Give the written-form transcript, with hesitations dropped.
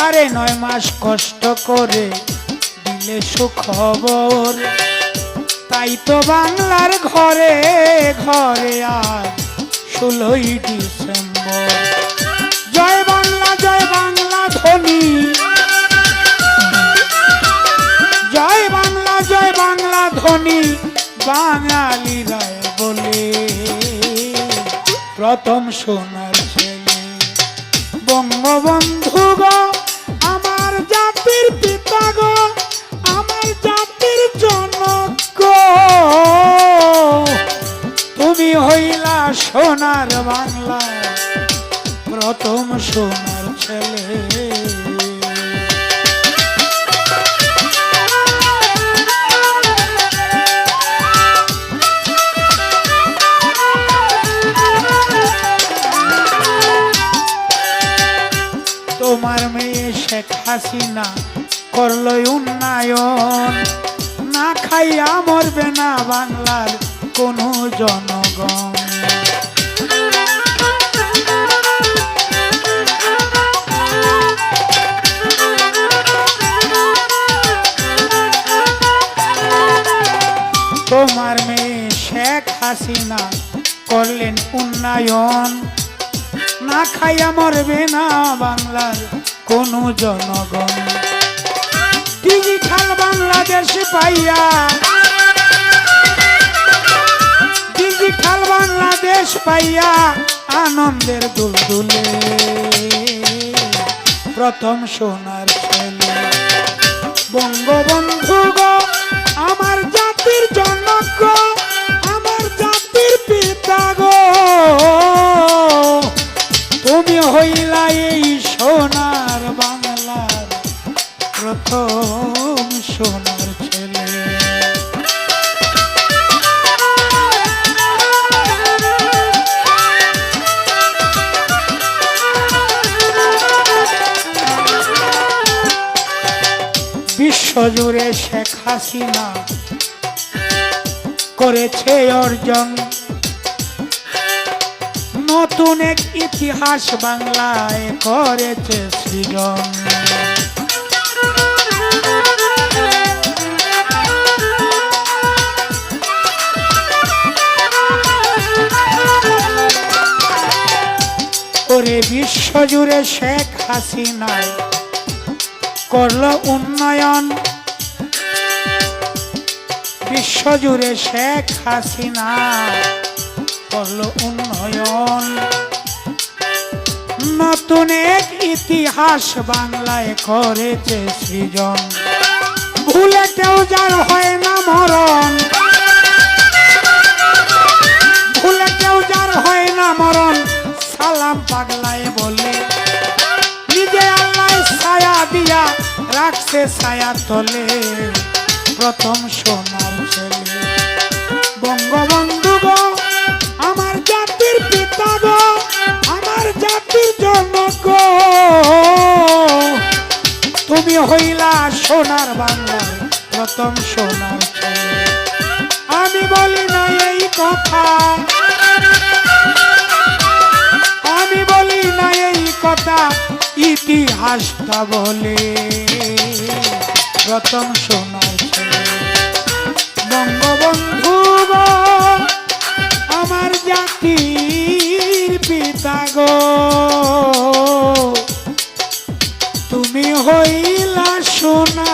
সাড়ে 9 মাস কষ্ট করে দিলে সুখবর, তাই তো বাংলার ঘরে ঘরে আজ 16ই ডিসেম্বর। জয় বাংলা ধ্বনি, জয় বাংলা ধ্বনি বাঙালিরা বলে। প্রথম সোনার ছেলে বঙ্গবন্ধু গো, আমার জাতির পিতা গো, আমার জাতির জনক গো, তুমি হইলা সোনার বাংলা প্রথম সোনার ছেলে। তোমার মেয়ে শেখ হাসিনা করলো উন্নয়ন, না খাইয়া মরবে না বাংলার কোন জনগণ। তোমার মেয়ে শেখ হাসিনা করলেন উন্নয়ন, না খাইয়া মরবে না বাংলার কোন জনগণ। ডিজিটাল বাংলাদেশ পাইয়া, ডিজিটাল বাংলাদেশ পাইয়া আনন্দের দুলদুলে। প্রথম সোনার ছেলে বঙ্গবন্ধু গো, আমার জাতির জনক গো, আমার জাতির পিতা গো, তুমি হইলা এই সোনার বাংলার প্রথম সোনার ছেলে। বিশ্বজুড়ে শেখ হাসিনা করেছে অর্জন, নতুন এক ইতিহাস বাংলায় করেছে সৃজন। ওরে বিশ্বজুড়ে শেখ হাসিনা করলো উন্নয়ন, বিশ্বজুড়ে শেখ হাসিনা করলো উন্নয়ন, নতুন এক ইতিহাস বাংলায় করেছে সৃজন। ভুলে কেউ যার হয় না মরণ, ভুলে কেউ যার হয় না মরণ, সালাম পাগলায় বলে। নিজে আল্লাহ ছায়া দিয়া রাখছে ছায়া তলে, প্রথম সোনার ছেলে বঙ্গবন্ধু গো, আমার জাতির পিতা গো, আমার জাতির জনক গো, তুমি হইলা সোনার বাংলার প্রথম সোনার ছেলে। আমি বলি না এই কথা, আমি বলি না এই কথা, ইতিহাসটা বলে। প্রথম সোনার ছেলে বঙ্গবন্ধু গো, আমার জাতির পিতা গো, তুমি হইলা সোনা